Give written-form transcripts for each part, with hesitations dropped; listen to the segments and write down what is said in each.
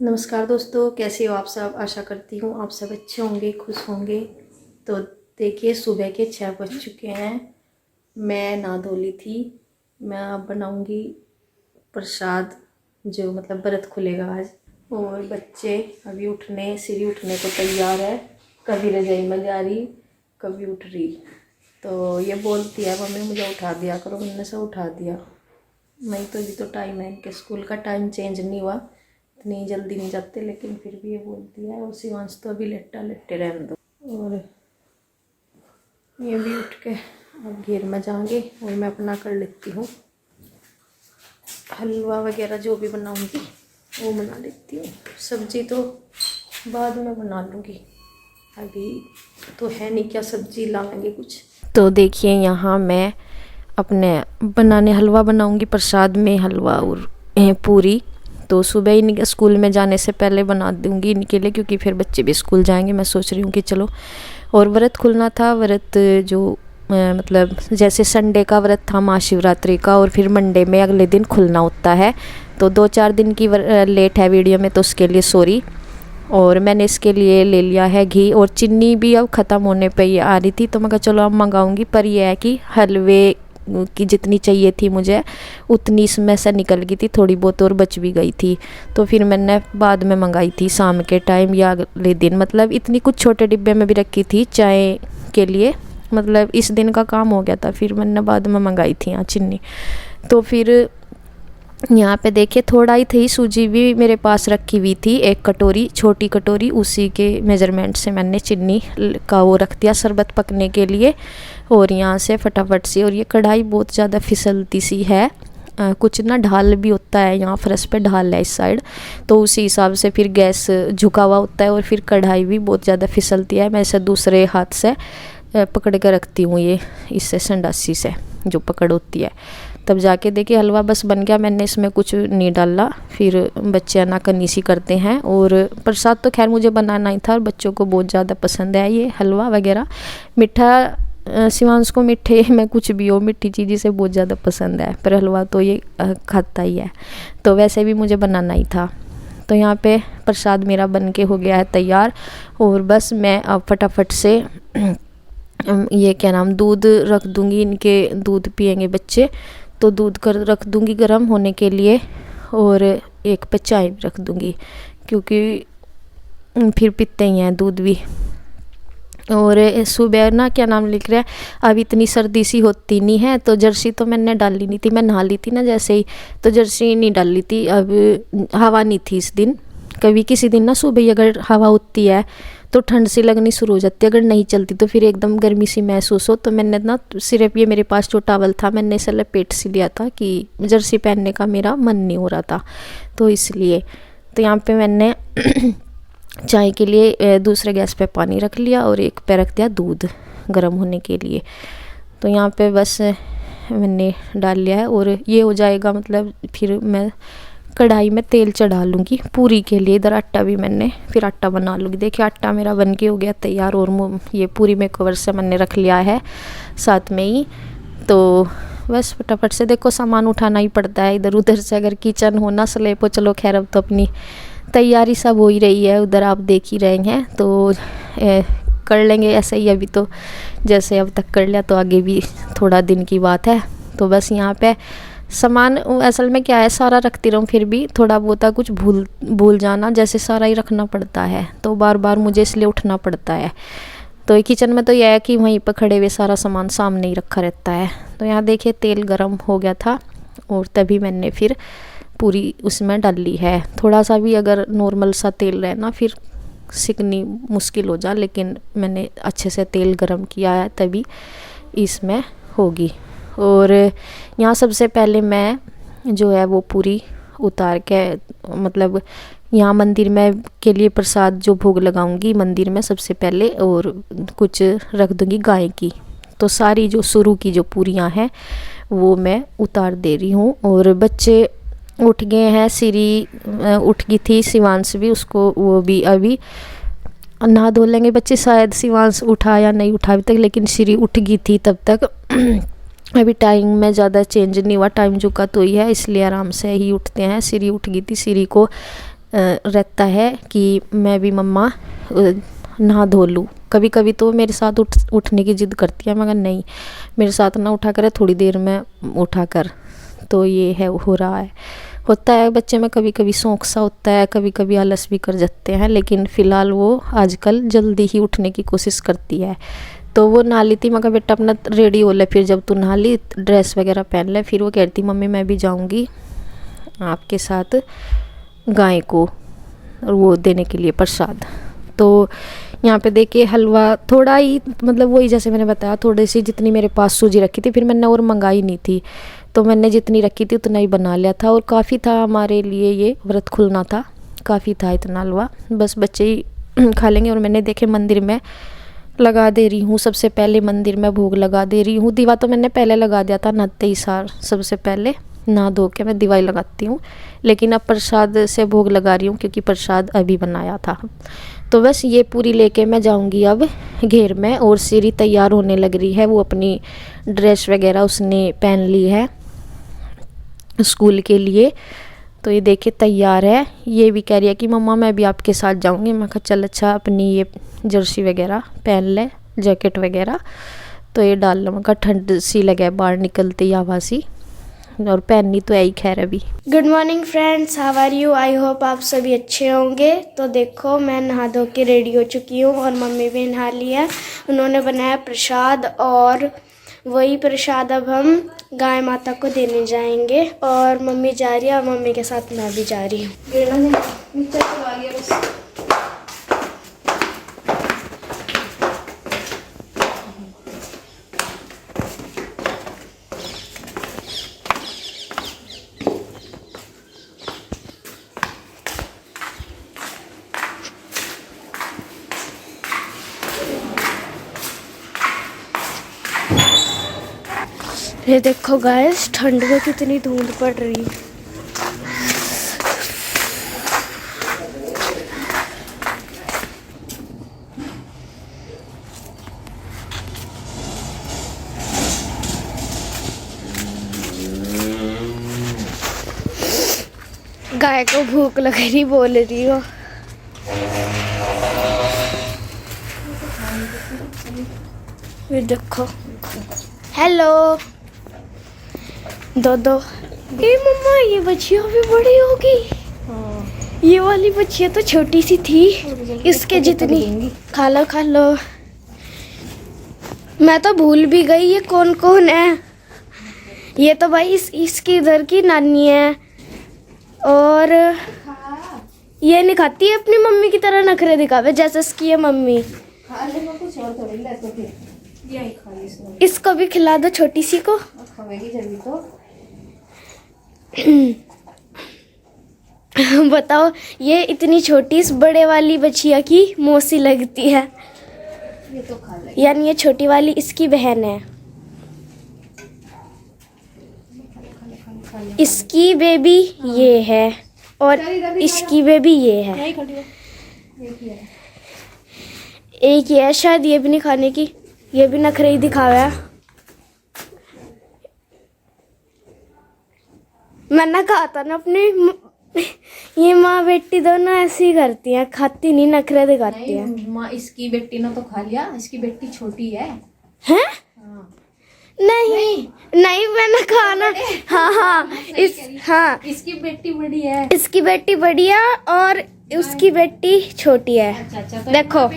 नमस्कार दोस्तों, कैसे हो आप सब। आशा करती हूँ आप सब अच्छे होंगे, खुश होंगे। तो देखिए, सुबह के 6 बज चुके हैं। मैं नहा धो ली थी। मैं अब बनाऊँगी प्रसाद, जो मतलब व्रत खुलेगा आज। और बच्चे अभी सीढ़ी उठने को तैयार है। कभी रजाई में जा रही, कभी उठ रही। तो ये बोलती है, मम्मी मुझे उठा दिया करो। मैंने से उठा दिया। नहीं तो अभी तो टाइम है, इनके स्कूल का टाइम चेंज नहीं हुआ, इतनी जल्दी नहीं जाते, लेकिन फिर भी ये बोलती है। और शिवांश तो अभी लेटा लेटे रहने दो। और ये भी उठ के अब घेर में जाएंगे और मैं अपना कर लेती हूँ हलवा वगैरह, जो भी बनाऊँगी वो बना लेती हूँ। सब्जी तो बाद में बना लूँगी, अभी तो है नहीं। क्या सब्जी लाएंगे कुछ। तो देखिए, यहाँ मैं अपने बनाने हलवा बनाऊँगी, प्रसाद में हलवा और पूरी। तो सुबह ही स्कूल में जाने से पहले बना दूँगी इनके लिए, क्योंकि फिर बच्चे भी स्कूल जाएंगे। मैं सोच रही हूँ कि चलो, और व्रत खुलना था। व्रत जो मतलब जैसे संडे का व्रत था महाशिवरात्रि का, और फिर मंडे में अगले दिन खुलना होता है। तो 2-4 दिन की लेट है वीडियो में, तो उसके लिए सॉरी। और मैंने इसके लिए ले लिया है घी, और चीनी भी अब ख़त्म होने पे ये आ रही थी, तो मैं कहा चलो अब मंगाऊंगी। पर यह है कि हलवे की जितनी चाहिए थी मुझे, उतनी इसमें से निकल गई थी, थोड़ी बहुत और बच भी गई थी। तो फिर मैंने बाद में मंगाई थी शाम के टाइम या अगले दिन। मतलब इतनी कुछ छोटे डिब्बे में भी रखी थी चाय के लिए, मतलब इस दिन का काम हो गया था। फिर मैंने बाद में मंगाई थी यहाँ चीनी। तो फिर यहाँ पे देखिए, थोड़ा ही थी सूजी भी मेरे पास रखी हुई थी, 1 कटोरी, छोटी कटोरी। उसी के मेजरमेंट से मैंने चीनी का वो रख दिया शरबत पकने के लिए। और यहाँ से फटाफट से, और ये कढ़ाई बहुत ज़्यादा फिसलती सी है। कुछ ना ढाल भी होता है, यहाँ फर्श पे ढाल है इस साइड, तो उसी हिसाब से फिर गैस झुका हुआ होता है। और फिर कढ़ाई भी बहुत ज़्यादा फिसलती है। मैं इसे दूसरे हाथ से पकड़ कर रखती हूँ, ये इससे संडासी से जो पकड़ होती है। तब जाके देखिए हलवा बस बन गया। मैंने इसमें कुछ नहीं डाला। फिर बच्चे अनाकनी सी करते हैं। और प्रसाद तो खैर मुझे बनाना ही था, और बच्चों को बहुत ज़्यादा पसंद है ये हलवा वगैरह। मीठा शिवांश को मीठे में कुछ भी हो, मीठी चीज़ से बहुत ज़्यादा पसंद है, पर हलवा तो ये खाता ही है। तो वैसे भी मुझे बनाना ही था। तो यहाँ पे प्रसाद मेरा बन के हो गया है तैयार। और बस मैं अब फटाफट से ये क्या नाम, दूध रख दूँगी। इनके दूध पियेंगे बच्चे, तो दूध कर रख दूँगी गर्म होने के लिए। और एक पे चाय भी रख दूँगी, क्योंकि फिर पीते ही हैं दूध भी। और सुबह ना क्या नाम लिख रहा है, अब इतनी सर्दी सी होती नहीं है, तो जर्सी तो मैंने डाली नहीं थी। मैं नहा ली थी ना जैसे ही, तो जर्सी नहीं डाली थी। अब हवा नहीं थी इस दिन। कभी किसी दिन ना सुबह ही अगर हवा होती है तो ठंड सी लगनी शुरू हो जाती है। अगर नहीं चलती तो फिर एकदम गर्मी सी महसूस हो। तो मैंने ना सिर्फ ये मेरे पास जो टॉवल था, मैंने इसे लपेट सी लिया था कि जर्सी पहनने का मेरा मन नहीं हो रहा था, तो इसलिए। तो यहाँ पे मैंने चाय के लिए दूसरे गैस पे पानी रख लिया, और एक पे रख दिया दूध गर्म होने के लिए। तो यहाँ पे बस मैंने डाल लिया है, और ये हो जाएगा। मतलब फिर मैं कढ़ाई में तेल चढ़ा लूँगी पूरी के लिए। इधर आटा भी मैंने फिर आटा बना लूँगी। देखिए आटा मेरा बन के हो गया तैयार, और ये पूरी में कवर से मैंने रख लिया है साथ में ही। तो बस फटाफट से देखो, सामान उठाना ही पड़ता है इधर उधर से। अगर किचन हो ना स्लेप हो, चलो खैर अब तो अपनी तैयारी सब हो ही रही है, उधर आप देख ही रहे हैं। तो कर लेंगे ऐसे ही। अभी तो जैसे अब तक कर लिया, तो आगे भी थोड़ा दिन की बात है। तो बस यहाँ पे सामान असल में क्या है, सारा रखती रहूँ फिर भी थोड़ा बहुत कुछ भूल जाना, जैसे सारा ही रखना पड़ता है, तो बार बार मुझे इसलिए उठना पड़ता है। तो किचन में तो यह है कि वहीं पर खड़े हुए सारा सामान सामने ही रखा रहता है। तो यहाँ देखिए तेल गरम हो गया था, और तभी मैंने फिर पूरी उसमें डाल ली है। थोड़ा सा भी अगर नॉर्मल सा तेल रहे ना, फिर सिकनी मुश्किल हो जा, लेकिन मैंने अच्छे से तेल गरम किया है तभी इसमें होगी। और यहाँ सबसे पहले मैं जो है वो पूरी उतार के, मतलब यहाँ मंदिर में के लिए प्रसाद जो भोग लगाऊंगी मंदिर में सबसे पहले, और कुछ रख दूंगी गाय की। तो सारी जो शुरू की जो पूरियाँ हैं वो मैं उतार दे रही हूँ। और बच्चे उठ गए हैं, सीरी उठ गई थी, शिवांश भी, उसको वो भी अभी नहा धो लेंगे बच्चे। शायद शिवांश उठा या नहीं उठा अभी तक, लेकिन सीरी उठ गई थी तब तक। अभी टाइम में ज़्यादा चेंज नहीं हुआ, टाइम जो का तो ही है, इसलिए आराम से ही उठते हैं। सीरी उठ गई थी, सीरी को रहता है कि मैं भी मम्मा नहा धो लूँ। कभी कभी तो मेरे साथ उठने की ज़िद करती है, मगर नहीं, मेरे साथ ना उठा करे, थोड़ी देर में उठा कर। तो ये है, हो रहा है, होता है बच्चे में कभी कभी शौक सा होता है, कभी कभी आलस भी कर जाते हैं, लेकिन फ़िलहाल वो आजकल जल्दी ही उठने की कोशिश करती है। तो वो नहा ली थी, मगर बेटा अपना रेडी हो ले, फिर जब तू नहा ली ड्रेस वगैरह पहन ले। फिर वो कहती मम्मी मैं भी जाऊँगी आपके साथ गाय को और वो देने के लिए प्रसाद। तो यहाँ पे देखिए हलवा थोड़ा ही, मतलब वही जैसे मैंने बताया, थोड़ी सी जितनी मेरे पास सूजी रखी थी, फिर मैंने और मंगाई नहीं थी, तो मैंने जितनी रखी थी उतना ही बना लिया था। और काफ़ी था हमारे लिए, ये व्रत खुलना था, काफ़ी था इतना हलवा, बस बच्चे ही खा लेंगे। और मैंने देखे मंदिर में लगा दे रही हूँ, सबसे पहले मंदिर में भोग लगा दे रही हूँ। दीवा तो मैंने पहले लगा दिया था, नहाते ही सार सबसे पहले नहा धो के मैं दिवाई लगाती हूँ, लेकिन अब प्रसाद से भोग लगा रही हूँ क्योंकि प्रसाद अभी बनाया था। तो बस ये पूरी लेके मैं जाऊँगी अब घेर में। और सीरी तैयार होने लग रही है, वो अपनी ड्रेस वगैरह उसने पहन ली है स्कूल के लिए। तो ये देखिए तैयार है, ये भी कह रही है कि मम्मा मैं भी आपके साथ जाऊँगी। मैं कहा चल अच्छा, अपनी ये जर्सी वगैरह पहन ले, जैकेट वगैरह। तो ये डाल लो, मैं कहा ठंड सी लगे बाहर निकलते ही हवा सी, और पहननी तो है ही खैर अभी। Good morning friends, how are you? I hope आप सभी अच्छे होंगे। तो देखो मैं नहा धो के रेडी हो चुकी हूँ और मम्मी भी नहा ली है। उन्होंने बनाया प्रसाद और वही प्रसाद अब हम गाय माता को देने जाएंगे। और मम्मी जा रही है और मम्मी के साथ मैं भी जा रही हूँ। ये देखो गाइस, ठंड में कितनी धुंध पड़ रही है। गाय को भूख लग रही, बोल रही हो। ये देखो, हेलो दो। ए मम्मा, ये बच्चियाँ भी बड़ी होगी। ये वाली बच्चियाँ तो छोटी सी थी, इसके जितनी। खा लो। मैं तो भूल भी गई ये कौन कौन है। ये तो भाई इसकी इधर की नानी है, और ये नहीं खाती है, अपनी मम्मी की तरह नखरे दिखावे जैसे इसकी है मम्मी। इसको भी खिला दो, छोटी सी को। बताओ, ये इतनी छोटी इस बड़े वाली बच्चिया की मौसी लगती है। ये तो खा ले। यानी ये छोटी वाली इसकी बहन है। इसकी बेबी ये है और इसकी बेबी ये है। एक ये है, शायद ये भी नहीं खाने की, ये भी नखरे ही दिखावा है। मैंने कहा था ना अपनी ये माँ बेटी दोनों ऐसी ही करती हैं, खाती नहीं, नखरे दिखाती हैं। माँ इसकी बेटी ने तो खा लिया, इसकी बेटी छोटी है। हैं? हाँ। नहीं मैंने खाना। हाँ इसकी बेटी बड़ी है, इसकी बेटी बड़ी है और उसकी बेटी छोटी है। अच्छा, तो देखो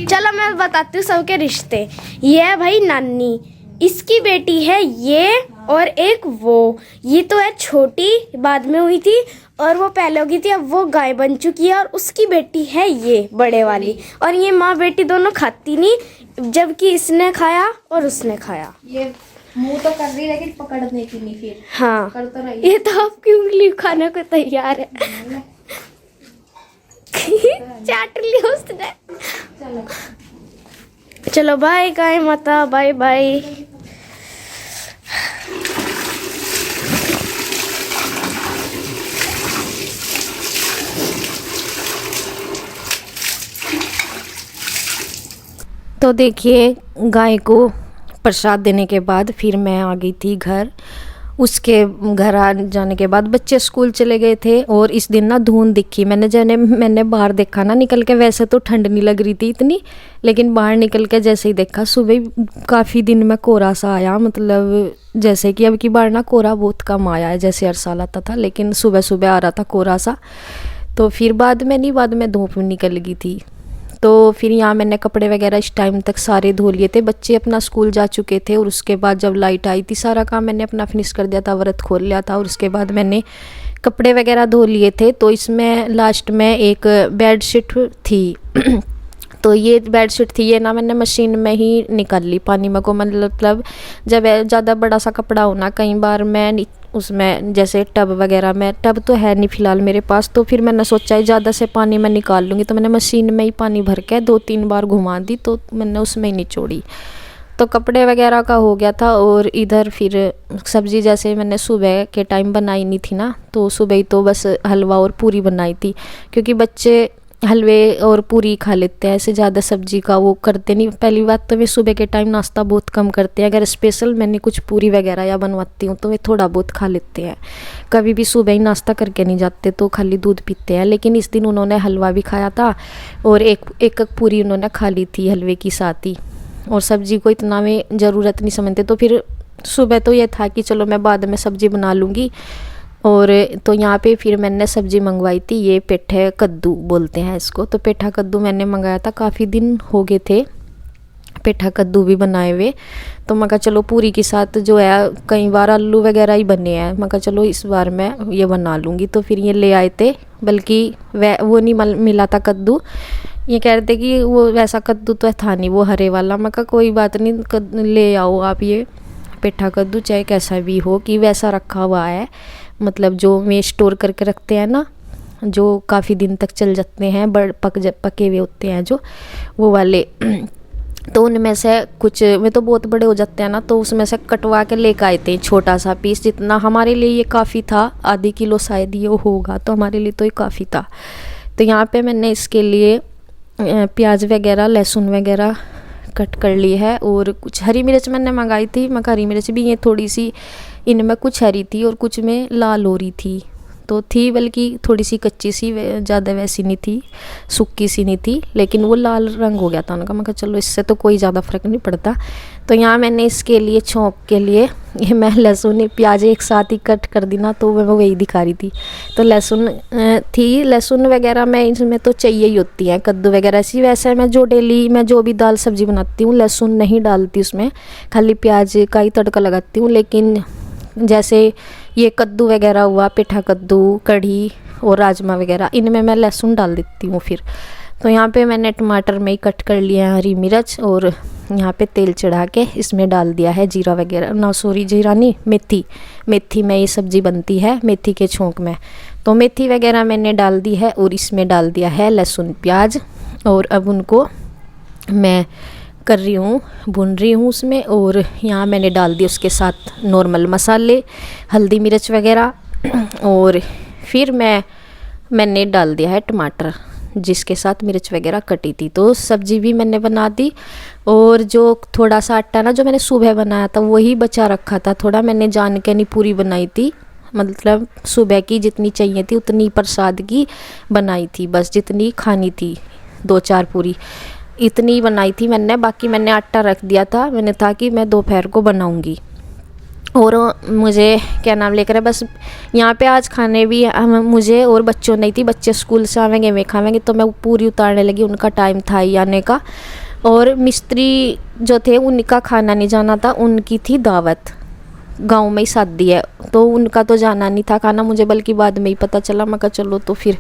चलो मैं बताती हूँ सबके रिश्ते। ये है भाई नानी, इसकी बेटी है ये, और एक वो, ये तो है छोटी, बाद में हुई थी, और वो पहले हो गई थी, अब वो गाय बन चुकी है, और उसकी बेटी है ये बड़े वाली। और ये माँ बेटी दोनों खाती नहीं, जबकि इसने खाया और उसने खाया। ये मुंह तो कर रही है लेकिन पकड़ने की नहीं। फिर हाँ कर तो रही। ये तो आपकी उंगली खाने को तैयार है। चाट लिया उसने। चलो बाय गाय माता, बाय बाय। तो देखिए गाय को प्रसाद देने के बाद फिर मैं आ गई थी घर, उसके घर आ जाने के बाद बच्चे स्कूल चले गए थे और इस दिन ना धुंध दिखी। मैंने बाहर देखा ना निकल के, वैसे तो ठंड नहीं लग रही थी इतनी, लेकिन बाहर निकल के जैसे ही देखा सुबह काफ़ी दिन में कोहरा सा आया। मतलब जैसे कि अब की बार ना कोहरा बहुत कम आया है, जैसे हर साल आता था, लेकिन सुबह सुबह आ रहा था कोहरा सा। तो फिर बाद में धूप निकल गई थी। तो फिर यहाँ मैंने कपड़े वगैरह इस टाइम तक सारे धो लिए थे, बच्चे अपना स्कूल जा चुके थे। और उसके बाद जब लाइट आई थी सारा काम मैंने अपना फिनिश कर दिया था, व्रत खोल लिया था। और उसके बाद मैंने कपड़े वगैरह धो लिए थे। तो इसमें लास्ट में एक बेडशीट थी तो ये बेडशीट थी, ये ना मैंने मशीन में ही निकाल ली पानी में को। मतलब जब ज़्यादा बड़ा सा कपड़ा हो ना, कई बार मैं उसमें जैसे टब वगैरह में, टब तो है नहीं फ़िलहाल मेरे पास, तो फिर मैंने सोचा ज़्यादा से पानी में निकाल लूँगी। तो मैंने मशीन में ही पानी भर के 2-3 बार घुमा दी, तो मैंने उसमें ही निचोड़ी। तो कपड़े वगैरह का हो गया था। और इधर फिर सब्ज़ी जैसे मैंने सुबह के टाइम बनाई नहीं थी ना, तो सुबह ही तो बस हलवा और पूरी बनाई थी, क्योंकि बच्चे हलवे और पूरी खा लेते हैं, ऐसे ज़्यादा सब्जी का वो करते नहीं। पहली बात तो वे सुबह के टाइम नाश्ता बहुत कम करते हैं। अगर स्पेशल मैंने कुछ पूरी वगैरह या बनवाती हूँ तो वे थोड़ा बहुत खा लेते हैं। कभी भी सुबह ही नाश्ता करके नहीं जाते, तो खाली दूध पीते हैं। लेकिन इस दिन उन्होंने हलवा भी खाया था और एक पूरी उन्होंने खा ली थी हलवे की साथ ही। और सब्जी को इतना में ज़रूरत नहीं समझते, तो फिर सुबह तो ये था कि चलो मैं बाद में सब्ज़ी बना लूँगी। और तो यहाँ पे फिर मैंने सब्ज़ी मंगवाई थी, ये पेठे कद्दू बोलते हैं इसको। तो पेठा कद्दू मैंने मंगाया था, काफ़ी दिन हो गए थे पेठा कद्दू भी बनाए हुए। तो मैं कहा चलो पूरी के साथ जो है, कई बार आलू वगैरह ही बने हैं, मैं कहा चलो इस बार मैं ये बना लूँगी। तो फिर ये ले आए थे, बल्कि वो नहीं मिला था कद्दू, ये कह रहे थे कि वो वैसा कद्दू तो था नहीं, वो हरे वाला। मैं कहा कोई बात नहीं, ले आओ आप ये पेठा कद्दू, चाहे कैसा भी हो, कि वैसा रखा हुआ है। मतलब जो में स्टोर करके रखते हैं ना, जो काफ़ी दिन तक चल जाते हैं, पके हुए होते हैं जो वो वाले। तो उनमें से कुछ में तो बहुत बड़े हो जाते हैं ना, तो उसमें से कटवा के लेकर आए थे छोटा सा पीस, जितना हमारे लिए ये काफ़ी था, आधी किलो शायद ये होगा, तो हमारे लिए तो ये काफ़ी था। तो यहाँ पे मैंने इसके लिए प्याज वगैरह लहसुन वगैरह कट कर ली है। और कुछ हरी मिर्च मैंने मंगाई थी, मैं हरी मिर्च भी ये थोड़ी सी इनमें कुछ हरी थी और कुछ में लाल हो रही थी, तो थी बल्कि थोड़ी सी कच्ची सी, ज़्यादा वैसी नहीं थी, सूखी सी नहीं थी, लेकिन वो लाल रंग हो गया था उनका। मैं कहा चलो इससे तो कोई ज़्यादा फ़र्क नहीं पड़ता। तो यहाँ मैंने इसके लिए छौंक के लिए ये मैं लहसुन प्याज एक साथ ही कट कर दी ना, तो मैं वही दिखा रही थी। तो लहसुन थी, लहसुन वगैरह मैं इसमें तो चाहिए ही होती है, कद्दू वगैरह ऐसी। वैसे मैं जो डेली मैं जो भी दाल सब्ज़ी बनाती हूँ लहसुन नहीं डालती उसमें, खाली प्याज का ही तड़का लगाती हूँ। लेकिन जैसे ये कद्दू वगैरह हुआ, पेठा कद्दू, कढ़ी और राजमा वगैरह, इनमें मैं लहसुन डाल देती हूँ फिर। तो यहाँ पे मैंने टमाटर में ही कट कर लिया है हरी मिर्च, और यहाँ पे तेल चढ़ा के इसमें डाल दिया है जीरा वगैरह, ना सॉरी जीरा नहीं, मेथी में ये सब्ज़ी बनती है, मेथी के छोंक में। तो मेथी वगैरह मैंने डाल दी है और इसमें डाल दिया है लहसुन प्याज। और अब उनको मैं कर रही हूँ, भून रही हूँ उसमें। और यहाँ मैंने डाल दी उसके साथ नॉर्मल मसाले, हल्दी मिर्च वगैरह। और फिर मैंने डाल दिया है टमाटर, जिसके साथ मिर्च वगैरह कटी थी। तो सब्जी भी मैंने बना दी। और जो थोड़ा सा आटा ना जो मैंने सुबह बनाया था वही बचा रखा था, थोड़ा मैंने जान के नहीं पूरी बनाई थी, मतलब सुबह की जितनी चाहिए थी उतनी प्रसाद की बनाई थी, बस जितनी खानी थी 2-4 पूरी इतनी बनाई थी मैंने। बाकी मैंने आटा रख दिया था, मैंने था कि मैं दोपहर को बनाऊंगी। और मुझे क्या नाम लेकर है, बस यहाँ पे आज खाने भी मुझे और बच्चों नहीं थी, बच्चे स्कूल से आवेंगे वे खावेंगे, तो मैं पूरी उतारने लगी, उनका टाइम था ही आने का। और मिस्त्री जो थे उनका खाना नहीं जाना था, उनकी थी दावत, गांव में ही शादी है, तो उनका तो जाना नहीं था खाना, मुझे बल्कि बाद में ही पता चला। मैं कहा चलो, तो फिर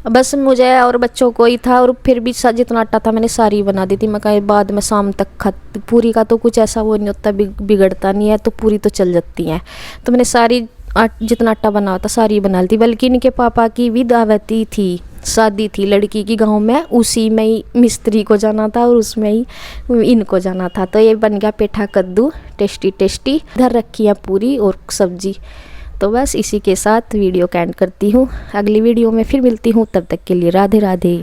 बस मुझे और बच्चों को ही था। और फिर भी जितना आटा था मैंने सारी बना दी थी। मैं कहा बाद में शाम तक खाती, पूरी का तो कुछ ऐसा वो नहीं होता, बिगड़ता नहीं है, तो पूरी तो चल जाती हैं। तो मैंने सारी जितना आटा बना होता सारी बना ली थी। बल्कि इनके पापा की भी दावती थी, शादी थी लड़की की गांव में, उसी में ही मिस्त्री को जाना था और उसमें ही इनको जाना था। तो ये बन गया पेठा कद्दू, टेस्टी टेस्टी। इधर रखी है पूरी और सब्जी। तो बस इसी के साथ वीडियो का एंड करती हूँ। अगली वीडियो में फिर मिलती हूँ, तब तक के लिए राधे राधे।